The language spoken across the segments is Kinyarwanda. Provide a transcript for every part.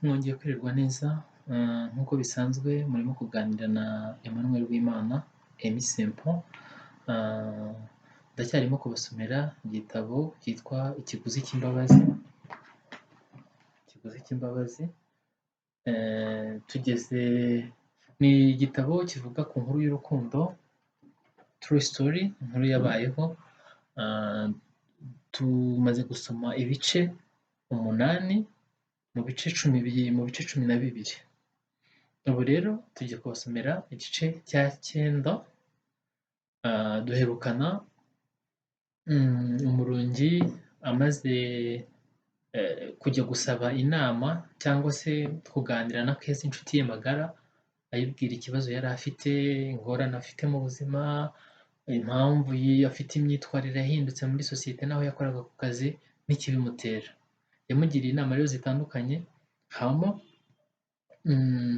Mwongeye kwirirwa neza nk'uko bisanzwe murimo kuganira na Emmanuel Uwimana Emmy Simple. Ndacyarimo kubasomera igitabo cyitwa Ikiguzi cy'imbabazi. Ikiguzi cy'imbabazi. Ni igitabo kivuga ku nkuru y'urukundo, true story, inkuru yabayeho. Tumaze gusoma ibice 8 mu bice 12. Ubu rero tugiye kubasomera igice cya 9. Duherukana umurungi amaze kujya gusaba inama cyangwa se kuganira na Keza inshuti ye magara, ayibwira ikibazo yari afite, ingorane afite mu buzima, impamvu afite imyitwarire yahindutse muri sosiyete n'aho yakoraga ku kazi n'ikibimutera. Yamugiriye inama rero zitandukanye, hama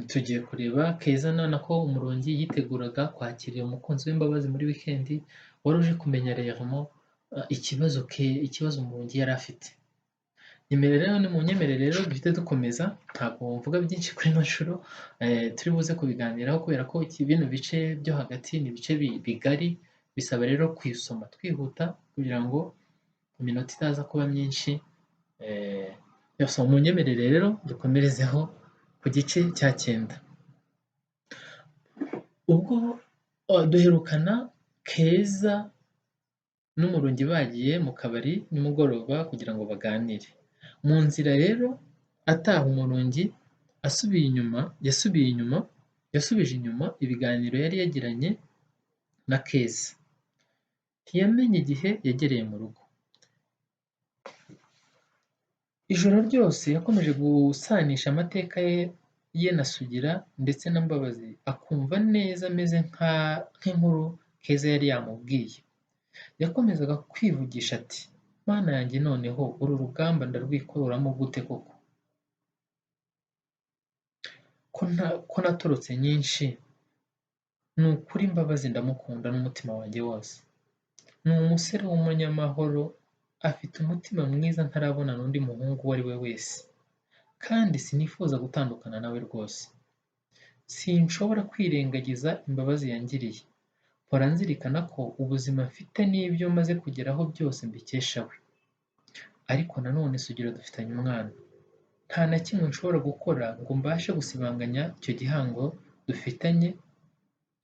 tugiye kureba Keza nako umurungi yiteguraga kwakira umukunzi w'imbabazi muri weekend wari uje kumenya rero ikibazo umurungi yari afite. Nimunyemerere rero duhite dukomeza, ntabwo mvuga byinshi kuri ino nshuro, turi buze kubiganiraho kubera ko bino bice byo hagati ni ibice bigari, bisaba rero kwisoma twihuta kugira ngo iminota itaza kuba myinshi. Munyemerere rero dukomerezeho ku gice cya 9. Ubwo duherukana Keza n'umurungi bagiye mu kabari nimugoroba kugira ngo baganire. Mu nzira rero ataha umurungi yasubije inyuma ibiganiro yari yagiranye na Keza. Ntiyamenye igihe yagereye mu rugo. Ijoro ryose yakomeje gusanisha amateka ye na Sugira ndetse na Mbabazi, akumva neza ameze nk'inkuru Keza yari yamubwiye. Yakomezaga kwivugisha ati, Mana yanjye, noneho uru rugamba ndarwikuramo gute koko? Ko natorotse nyinshi, ni ukuri Mbabazi ndamukunda n'umutima wanjye wose. Ni umusore w'umunyamahoro, afite umutima mwiza ntarabona n'undi muhungu uwo ari we wese, kandi sinifuza gutandukana nawe rwose. Sinshobora kwirengagiza imbabazi yangiriye. Mpora nzirikana ko ubuzima mfite n'ibyo maze kugeraho byose mbikesha we. Ariko nanone Sugira dufitanye umwana. Nta na kimwe nshobora gukora ngo mbashe gusibanganya icyo gihango dufitanye.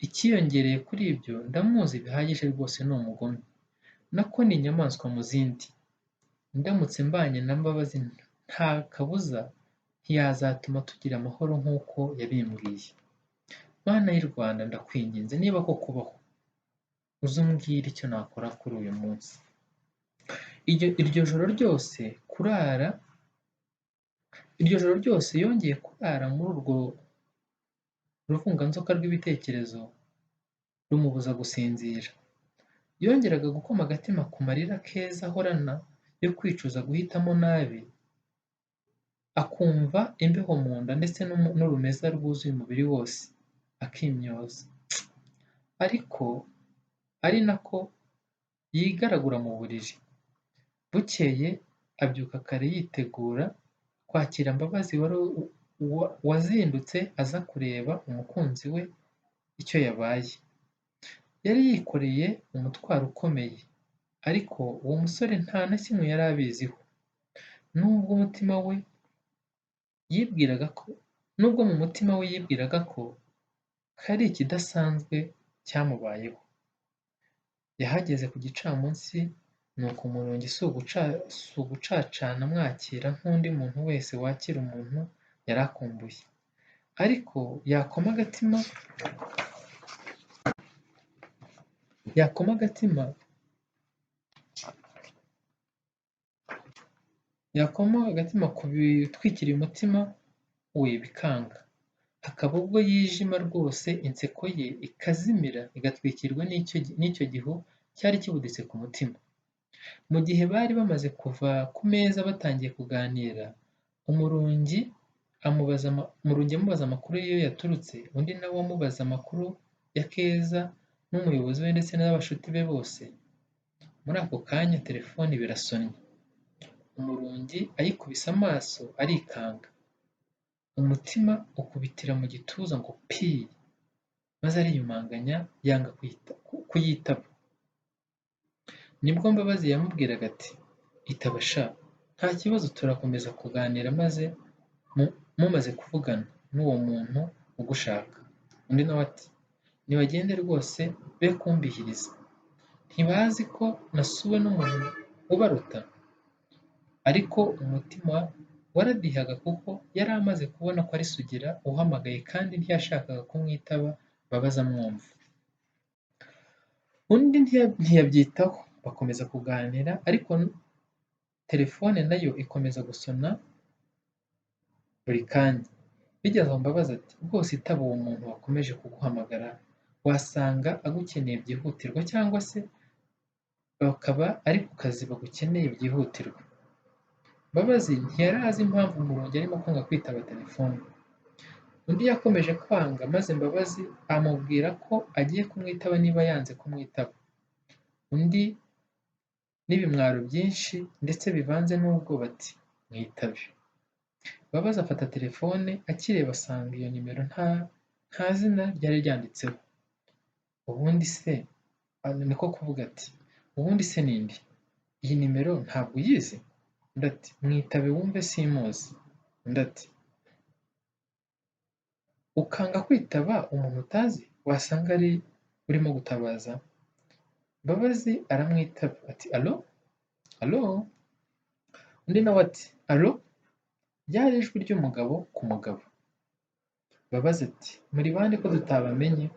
Ikiyongereye kuri ibyo, ndamuzi bihagije rwose, ni umugome. Nako ni inyamaswa mu zindi. Ndamutse mbanye na Mbabazi nta kabuza ntiyazatuma tugira amahoro nk'uko yabimbwiye. Mana y'u Rwanda, ndakwinginze niba ko kubaho, uzumbwire icyo nakora kuri uyu munsi. Iryo joro ryose yongeye kurara muri urwo ruvunganzoka rw'ibitekerezo rumubuza gusinzira. Yongeraga gukoma agatima ku marira Keza ahorana yo kwicuza guhitamo nabi, akumva imbeho mu nda ndetse n'urumeza rwuzuye umubiri wose, akimyoza. Ariko ari nako yigaragura mu buriri. Bukeye abyuka kare yitegura kwakira Mbabazi wazindutse aza kureba umukunzi we icyo yabaye. Yari yikoreye umutwaro ukomeye, ariko uwo musore nta na kimwe yari abiziho. Nubwo mu mutima we yibwiraga ko hari ikidasanzwe cyamubayeho. Yahageze ku gicamunsi, nuko umurungi si ugucacana amwakira nk'undi muntu wese wakira umuntu yari akumbuye. Ariko yakoma agatima ku bitwikiriye umutima we bikanga. Hakaba ubwo yijima rwose, inseko ye ikazimira igatwikirwa n'icyo gihu cyari kibuditse ku mutima. Mu gihe bari bamaze kuva ku meza batangiye kuganira, umurungi amubaza amakuru y'iyo yaturutse, undi nawe amubaza amakuru ya Keza n'umuyobozi we ndetse n'abashuti be bose. Muri ako kanya telefoni birasonnye. Umurungi ayikubise amaso arikanga. umutima ukubitira mu gituza ngo pi, maze ariyumanganya yanga kuyitaba. Nibwo Mbabazi yamubwiraga ati itaba sha, nta kibazo turakomeza kuganira maze mumaze kuvugana n'uwo muntu ugushaka. Undi nawe ati nibagende rwose be kumbihiriza, ntibazi ko nasuwe n'umuntu ubaruta. Ariko umutima waradihaga kuko yari amaze kubona ko ari Sugira uhamagaye kandi ntiyashakaga kumwitaba Mbabazi amwumva. Undi ntiyabyitaho, bakomeza kuganira ariko telefone nayo ikomeza gusona buri kanya. Bigeze aho Mbabazi ati rwose itaba uwo muntu wakomeje kuguhamagara, wasanga agukeneye byihutirwa cyangwa se bakaba ari ku kazi bagukeneye byihutirwa. Mbabazi ntiyari azi impamvu Murongi arimo kwanga kwitaba telefone. Undi yakomeje kwanga maze Mbabazi amubwira ko agiye kumwitaba niba yanze kumwitaba. Undi n'ibimwaro byinshi ndetse bivanze n'ubwoba ati mwitabe. Mbabazi afata telefone akireba asanga iyo nimero nta zina ryari ryanditseho. Ubundi se niko kuvuga ati ubundi se ninde? Iyi nimero ntabwo uyizi? Undi ati mwitabe wumve simuzi. Undi ati ukanga kwitaba umuntu utazi wasanga ari urimo gutabaza? Mbabazi aramwitaba ati alo alo. Undi nawe ati alo. Ryari ijwi ry'umugabo ku mugabo. Mbabazi ati muri bande ko tutabamenye?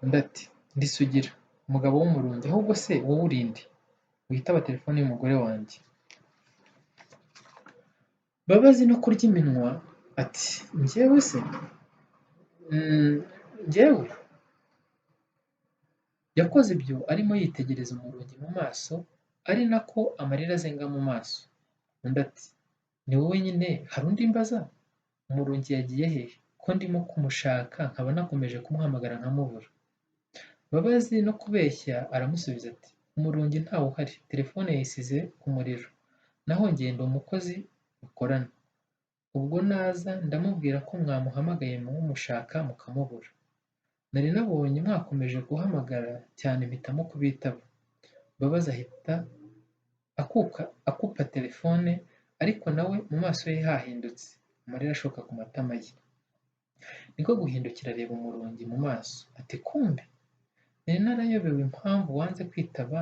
Undi ati ndi Sugira, umugabo w'Umurungi. Ahubwo se wowe urinde witaba telefone y'umugore wanjye? Mbabazi no kurya iminwa ati njyewe se njyewe? Yakoze ibyo arimo yitegereza Umurungi mu maso ari nako amarira azenga mu maso. Undi ati ni wowe nyine, hari undi mbaza? Umurungi yagiye hehe ko ndimo kumushaka nkaba nakomeje kumuhamagara nkamubura? Mbabazi no kubeshya aramusubiza ati Umurungi ntawe uhari, telefone yayisize ku muriro, naho njye ndi umukozi bakorana. Ubwo naza ndamubwira ko mwamuhamagaye mumushaka mukamubura. Nari nabonye mwakomeje guhamagara cyane mpitamo kubitaba. Mbabazi ahita akupa telefone ariko nawe mu maso ye hahindutse, amarira ashoka ku matama ye. Niko guhindukira areba Umurungi mu maso ati kumbe nari narayobewe impamvu wanze kwitaba,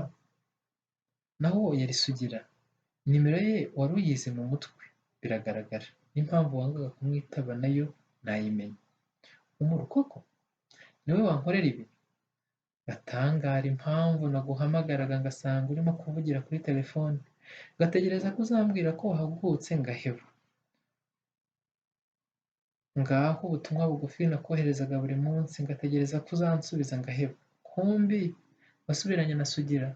naho yari Sugira. Nimero ye wari uyizi mu mutwe biragaragara, n'impamvu wangaga kumwitaba nayo nayimenya. Umuru koko niwe wankorera ibi? Gatangara impamvu naguhamagaraga ngasanga urimo kuvugira kuri telefone, ngategereza ko uzambwira ko wahagurutse ngaheba. Ngaho ubutumwa bugufi nakoherezaga buri munsi ngategereza ko uzansubiza ngaheba, kumbi wasubiranye na Sugira.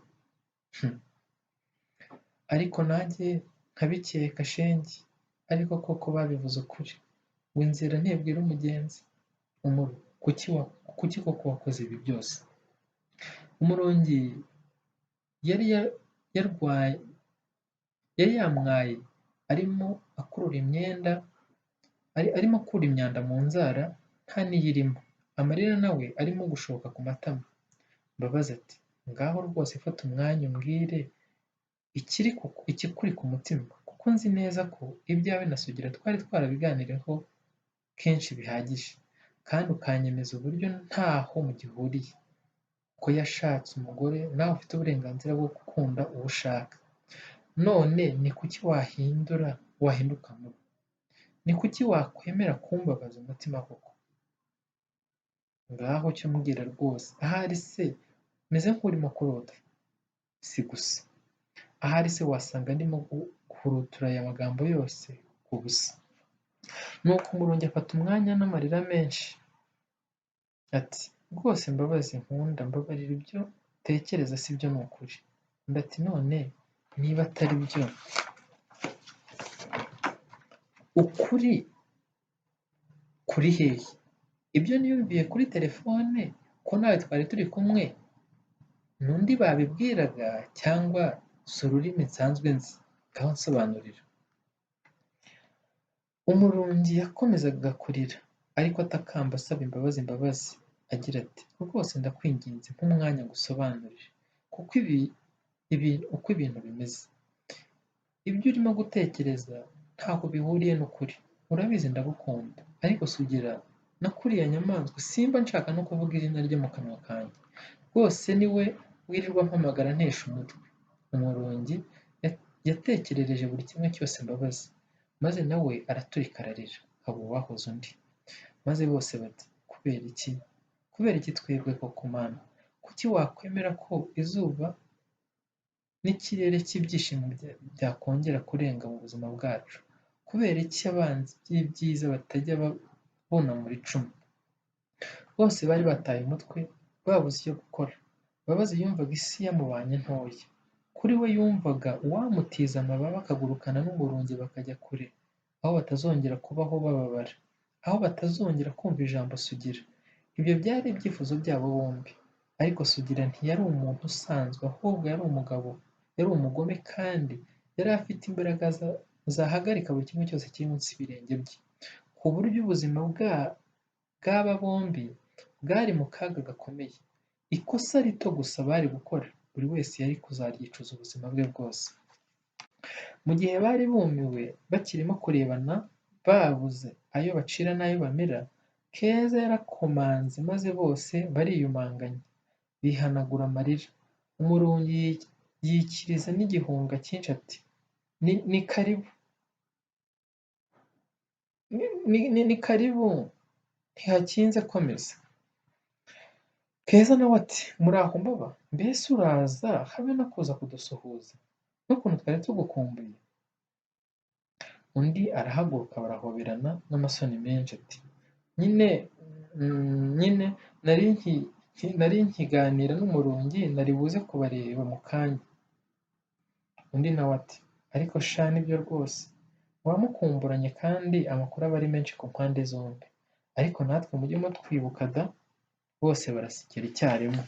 Ariko nanjye nkabikeka shenge, ariko koko babivuze ukuri ngo inzira ntibwira umugenzi. Umuru kuki koko wakoze ibi byose? Umurungi yari yamwaye arimo akura imyanda mu nzara nta n'iyirimo, amarira nawe arimo gushoka ku matama. Mbabazi ati ngaho rwose fata umwanya umbwire ikikuri ku mutima, kuko nzi neza ko ibyawe na Sugira twari twarabiganireho kenshi bihagije, kandi ukanyemeza uburyo ntaho mugihuriye, ko yashatse umugore nawe ufite uburenganzira bwo gukunda uwo ushaka. None ni kuki wahinduka mubi? Ni kuki wakwemera kumbabaza umutima koko? Ngaho cyo mbwira rwose, ahari se meze nk'urimo kurota? Si gusa, ahari se wasanga ndimo guhurutura aya magambo yose ku busa. Nuko Umurungi afata umwanya n'amarira menshi ati rwose Mbabazi nkunda, mbabarira, ibyo utekereza si byo ni ukuri. Undi ati none niba atari byo, ukuri kuri hehe? Ibyo niyumviye kuri telefone ko nawe twari turi kumwe n'undi babibwiraga, cyangwa si ururimi nsanzwe nzi? Ngaho nsobanurira. Umurungi yakomezaga kurira, ariko atakamba asaba imbabazi, agira ati rwose ndakwinginze mpa umwanya ngusobanurire uko ibintu bimeze. Ibyo urimo gutekereza ntaho bihuriye n'ukuri. Urabizi ndagukunda, ariko sugira na kuriya nyamaswa simba nshaka no kuvuga izina rye mu kanwa kanjye. Rwose ni we wirirwa mpamagara ntesha umutwe. Umurungi yatekerereje buri kimwe cyose Mbabazi, maze nawe araturika ararira, haba uwahoze undi. Maze bose bati kubera iki? Kubera iki twebwe koko Mana? Kuki wakwemera ko izuba n'ikirere cy'ibyishimo byakongera kurenga mu buzima bwacu? Kubera iki abanzi by'ibyiza batajya bunamura icumu? Bose bari bataye umutwe, babuze icyo gukora. Mbabazi yumvaga isi yamubanye ntoya. Kuri we yumvaga uwamutiza amababa akagurukana n'umurungi bakajya kure, aho batazongera kubaho bababara, aho batazongera kumva ijambo sugira. Ibyo byari ibyifuzo byabo bombi. Ariko sugira ntiyari umuntu usanzwe, ahubwo yari umugabo, yari umugome kandi yari afite imbaraga zahagarika buri kimwe cyose kiri munsi y'ibirenge bye, ku buryo ubuzima bw'aba bombi bwari mu kaga gakomeye. Ikosa rito gusa bari gukora, buri wese yari kuzaryicuza ubuzima bwe bwose. Mu gihe bari bumiwe bakirimo kurebana babuze ayo bacira n'ayo bamera, Keza yarakomanze maze bose bariyumanganya, bihanagura amarira. Umurungi yikiriza n'igihunga cyinshi ati ni karibu, ni karibu, ntihakinze komeza. Keza nawe ati muraho Mbaba, mbese uraza habe no kuza kudusuhuza, n'ukuntu twari tugukumbuye. Undi arahaguruka barahoberana n'amasoni menshi ati nyine nari nkiganira n'umurungi nari buze kubareba mu kanya. Undi nawe ati ariko sha nibyo rwose, wamukumburanye kandi amakuru aba ari menshi ku mpande zombi, ariko natwe mujye mutwibuka da. Bose barasekera icyarimwe.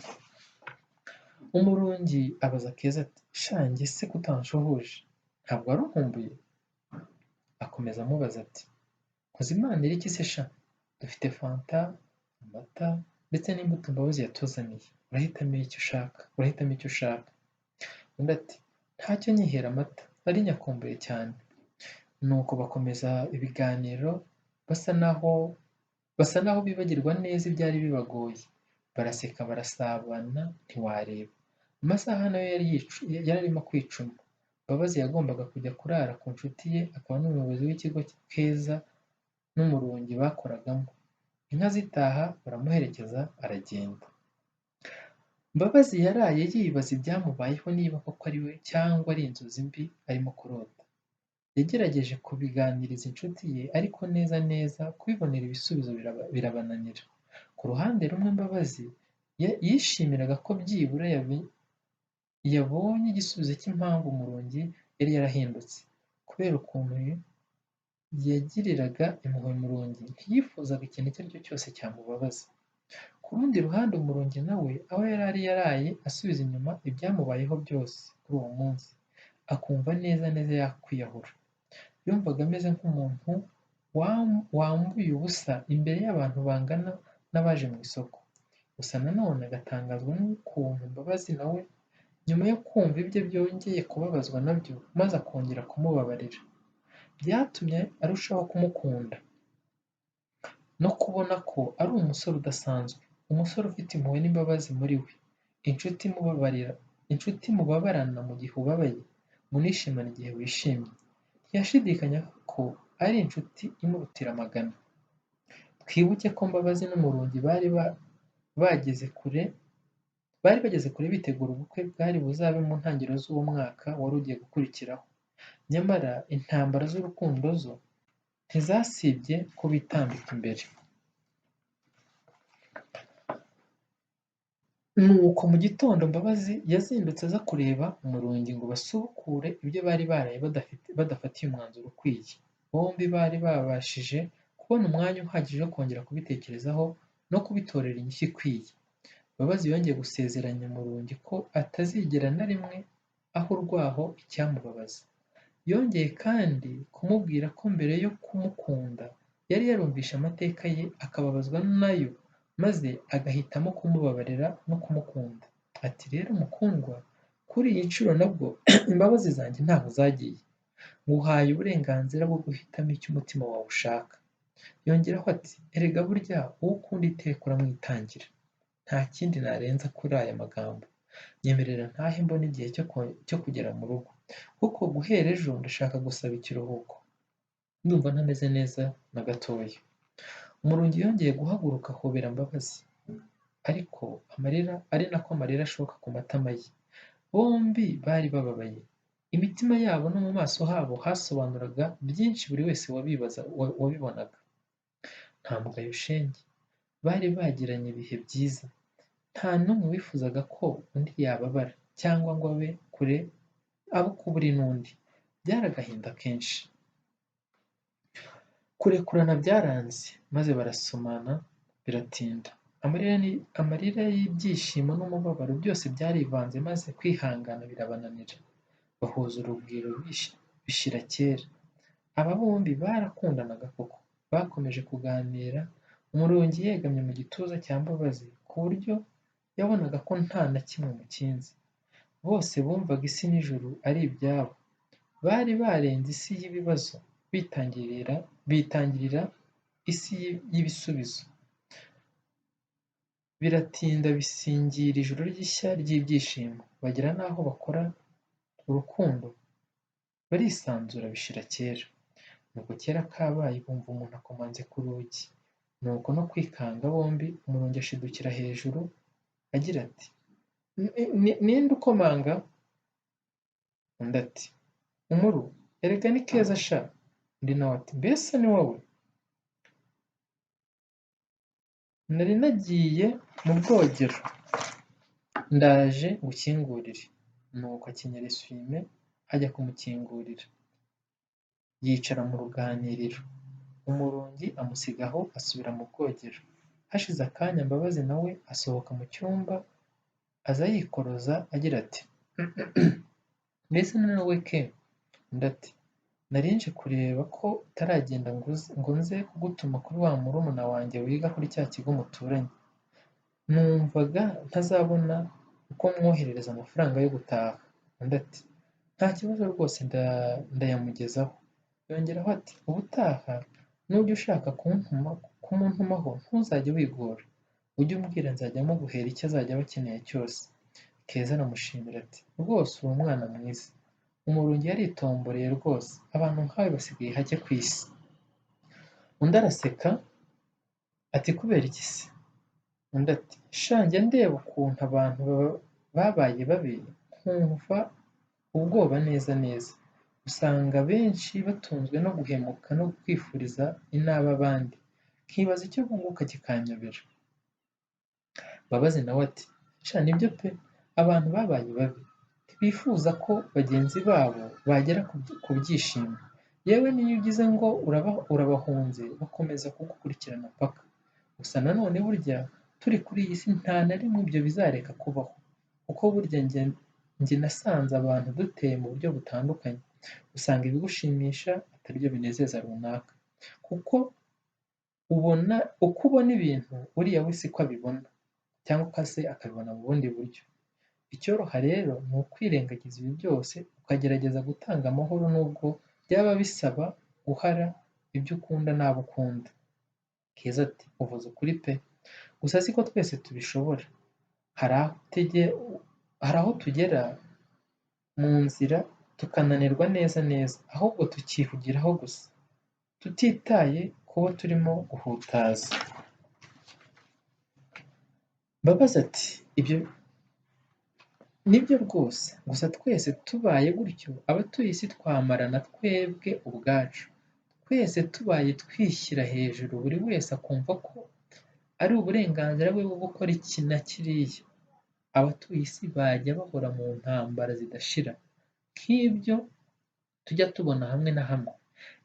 Umurungi abaza Keza ati sha njye se kutanshuhuje, ntabwo wari unkumbuye? Akomeza amubaza ati Nkuzimana iki se sha, dufite fanta, amata ndetse n'imbuto Mbabazi yatuzaniye, urahitamo icyo ushaka. Undi ati ntacyo nyihera amata, nari nyakumbuye cyane. Nuko bakomeza ibiganiro basa naho bibagirwa neza ibyari bibagoye, baraseka barasabana ntiwareba. Amasaha nayo yari arimo kwicuma. Mbabazi yagombaga kujya kurara ku nshuti ye, akaba n'umuyobozi w'ikigo Keza n'umurungi bakoragamo. Inka zitaha baramuherekeza aragenda. Mbabazi yaraye yibaza ibyamubayeho, niba koko ari we cyangwa ari inzozi mbi arimo kurota. Yagerageje kubiganiriza inshuti ye, ariko neza kubibonera ibisubizo birabananira. Ku ruhande rumwe Mbabazi yishimiraga ko byibura yabonye igisubizo cy'impamvu umurungi yari yarahindutse. Kubera ukuntu yagiriraga impuhwe umurungi, ntiyifuzaga ikintu icyo ari cyo cyose cyamubabaza. Ku rundi ruhande umurungi nawe aho yari yaraye asubiza inyuma ibyamubayeho byose kuri uwo munsi, akumva neza yakwiyahura. Yumvaga ameze nk'umuntu wambuye ubusa imbere y'abantu bangana n'abaje mu isoko. Gusa nanone agatangazwa n'ukuntu Mbabazi nawe nyuma yo kumva ibye byongeye kubabazwa nabyo, maze akongera kumubabarira. Byatumye arushaho kumukunda no kubona ko ari umusore udasanzwe, umusore ufite impuhwe n'imbabazi muri we, inshuti mubabarana mu gihe ubabaye, munishimana igihe wishimye. Ntiyashidikanya ko ari inshuti imurutira amagana. Twibuke ko Mbabazi n'umurungi bageze kure bitegura ubukwe bwari buzabe mu ntangiriro z'uwo mwaka wari ugiye gukurikiraho. Nyamara intambara z'urukundo zo ntizasibye kubitambika imbere. Nuko mu gitondo Mbabazi yazindutse aza kureba umurungi ngo basubukure ibyo bari baraye badafatiye umwanzuro ukwiye. Bombi bari babashije kubona umwanya uhagije wo kongera kubitekerezaho no kubitorera inyishyu ikwiye. Mbabazi yongeye gusezeranya umurungi ko atazigera na rimwe aha urwaho icyamubabaza. Yongeye kandi kumubwira ko mbere yo kumukunda yari yarumvishe amateka ye akababazwa nayo maze agahitamo kumubabarira no kumukunda. Ati rero mukundwa, kuri iyi nshuro nabwo imbabazi zanjye ntaho zagiye, nguhaye uburenganzira bwo guhitamo icyo umutima wawe ushaka. Yongeraho ati erega burya uwo ukunda iteka uramwitangira. Nta kindi narenza kuri aya magambo. Nyemerera ntahe mbona igihe cyo kugera mu rugo, kuko guhera ejo ndashaka gusaba ikiruhuko. Ndumva ntameze neza na gatoya. Umurungi yongeye guhaguruka ahobera Mbabazi, ariko ari nako amarira ashoka ku matama ye. Bombi bari bababaye. Imitima yabo no mu maso habo hasobanuraga byinshi buri wese wabibonaga. Nta mugayo shenge. Bari bagiranye ibihe byiza. Nta n'umwe wifuzaga ko undi yababara cyangwa ngo abe kure abo kubura n'undi. Byari agahinda kenshi. Kurekurana byaranze, maze barasomana biratinda. Amarira y'ibyishimo n'umubabaro byose byarivanze maze kwihangana birabananira. Bahuza urugwiro bishira kera. Aba bombi barakundanaga koko. Bakomeje kuganira, Umurungi yegamye mu gituza cya Mbabazi ku buryo yabonaga ko nta na kimwe mukinze. Bose bumvaga isi n'ijuru ari ibyabo. Bari barenze isi y'ibibazo bitangirira isi y'ibisubizo. Biratinda bisingira ijoro rishya ry'ibyishimo. Bagera n'aho bakora urukundo, barisanzura bishira kera. Nuko kera kabaye bumva umuntu akomanze ku rugi. Nuko no kwikanga bombi, Umurungi ashidukira hejuru agira ati ninde ukomanga? Undi ati Umuru, erega ni Keza sha. Undi nawe ati mbese ni wowe? Nari nagiye mu bwogero, ndaje ngukingurire. Nuko akenyera eswime ajya kumukingurira. Yicara mu ruganiriro. Umurungi amusiga aho asubira mu bwogero. Hashize akanya Mbabazi nawe asohoka mu cyumba aza yikoroza agira ati mbese ni wowe ke? Undi ati nari nje kureba ko utaragenda ngo nze kugutuma kuri wa murumuna wanjye wiga kuri cya kigo muturanye. Numvaga ntazabona uko mwoherereza amafaranga yo gutaha. Undi ati nta kibazo rwose ndayamugezaho. Yongeraho ati ubutaha nujya ushaka kumuntumaho ntuzajye wigora. Ujye umbwira nzajya muguhera icyo azajya aba akeneye cyose. Keza aramushimira ati rwose uri umwana mwiza. Umurungi yaritomboreye rwose. Abantu nkawe basigaye hake ku isi. Undi araseka ati kubera iki se? Undi ati sha njya ndeba ukuntu abantu babaye babi nkumva ubwoba neza neza. Usanga benshi batunzwe no guhemuka no kwifuriza inabi abandi. Nkibaza icyo bunguka kikanyobera. Mbabazi nawe ati sha nibyo pe, abantu babaye babi ntibifuza ko bagenzi babo bagera ku byishimo. Yewe n'iyo ugize ngo urabahunze bakomeza kugukurikirana paka. Gusa nanone burya turi kuri iyi si nta na rimwe ibyo bizareka kubaho. Kuko burya njye nasanze abantu duteye mu buryo butandukanye. Usanga ibigushimisha atari byo binezeza runaka. Kuko uko ubona ibintu uriya we siko abibona. Cyangwa se akabibona mu bundi buryo. Icyoroha rero ni ukwirengagiza ibi byose ukagerageza gutanga amahoro nubwo byaba bisaba guhara ibyo ukunda n'abo ukunda. Keza ati uvuze ukuri pe. Gusa siko twese tubishobora. Hari aho tugera mu nzira tukananirwa neza neza, ahubwo tukihugiraho gusa tutitaye kubo turimo guhutaza. Mbabazi ati ibyo nibyo rwose, gusa twese tubaye gutyo abatuye isi twamarana twebwe ubwacu. Twese tubaye twishyira hejuru buri wese akumva ko ari uburenganzira bwe bwo gukora iki na kiriya. Abatuye isi bajya bahora mu ntambara zidashira nk'ibyo tujya tubona hamwe na hamwe.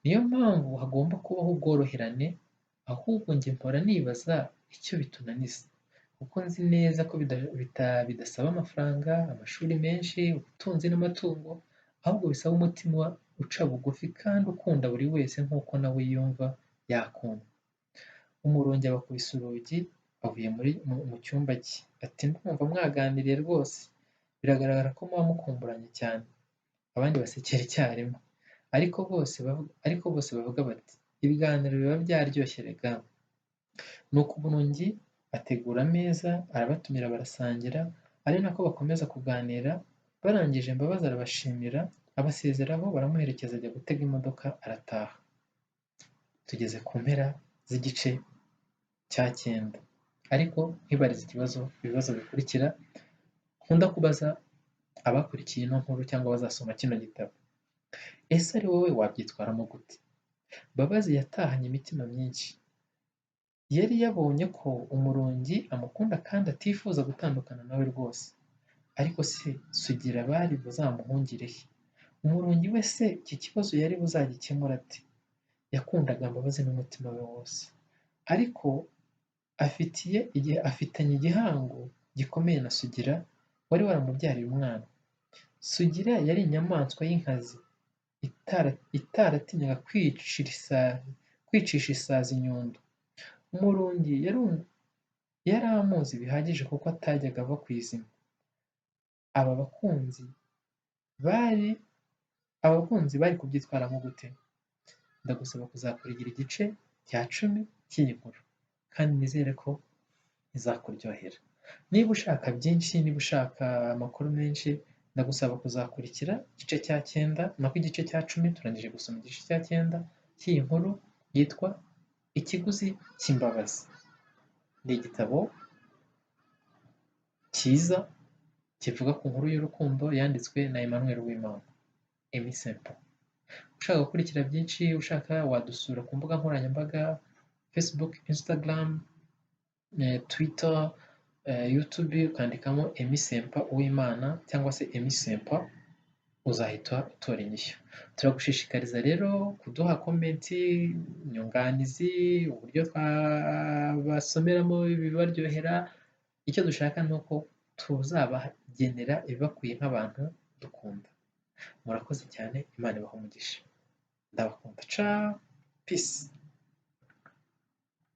Niyo mpamvu hagomba kubaho ubworoherane, ahubwo njye mpora nibaza icyo bitunaniza. Kuko nzi neza ko bidasaba amafaranga, amashuri menshi, ubutunzi n'amatungo, ahubwo bisaba umutima uca bugufi kandi ukunda buri wese nk'uko nawe yumva yakunda. Umurungi abakubise urugi avuye mu cyumba cye, ati ndumva mwaganiriye rwose, biragaragara ko muba mukumburanye cyane. Abandi basekera icyarimwe, ariko bose bavuga bati ibiganiro biba byaryoshye rega. Nuko umurungi ategura ameza arabatumira barasangira, ari nako bakomeza kuganira. Barangije Mbabazi arabashimira abasezeraho baramuherekeza ajya gutega imodoka arataha. Tugeze ku mpera z'igice cya 9, ariko nkibariza ibibazo bikurikira nkunda kubaza abakurikiye ino nkuru cyangwa bazasoma kino gitabo. Ese ari wowe wabyitwaramo gute? Mbabazi yatahanye imitima myinshi. Yari yabonye ko umurungi amukunda kandi atifuza gutandukana nawe rwose. Ariko se Sugira bari buzamuhungire he? Umurungi we se iki kibazo yari buzagikemura ate? Yakundaga Mbabazi n'umutima we wose, ariko afitanye igihango gikomeye na Sugira wari waramubyariye umwana. Sugira yari inyamaswa y'inkazi itaratinyaga kwicisha isazi inyundo. Umurungi yari amuzi bihagije kuko atajyaga ava ku izima. Aba bakunzi bari kubyitwaramo gute? Ndagusaba kuzakurikira igice cya 10 cy'iyi nkuru kandi nizere ko izakuryohera. Niba ushaka byinshi, niba ushaka amakuru menshi, ndagusaba kuzakurikira igice cya 9 nako igice cya 10. Turangije gusoma igice cya 9 cy'iyi nkuru yitwa Ikiguzi cy'Imbabazi. Ni igitabo cyiza kivuga ku nkuru y'urukundo yanditswe na Emmanuel Uwimana, Aimé Saint Paul. Ushaka gukurikira byinshi, ushaka wadusura ku mbuga nkoranyambaga Facebook, Instagram, Twitter, YouTube, ukandikamo Aimé Saint Paul Uwimana cyangwa se Aimé Saint Paul, uzahita utora inyishyu. Turagushishikariza rero kuduha komenti, inyunganizi, uburyo twabasomeramo ibibaryohera. Icyo dushaka ni uko tuzabagenera ibibakwiye nk'abantu dukunda. Murakoze cyane, Imana ibahe umugisha. Ndabakunda. Ciao, peace.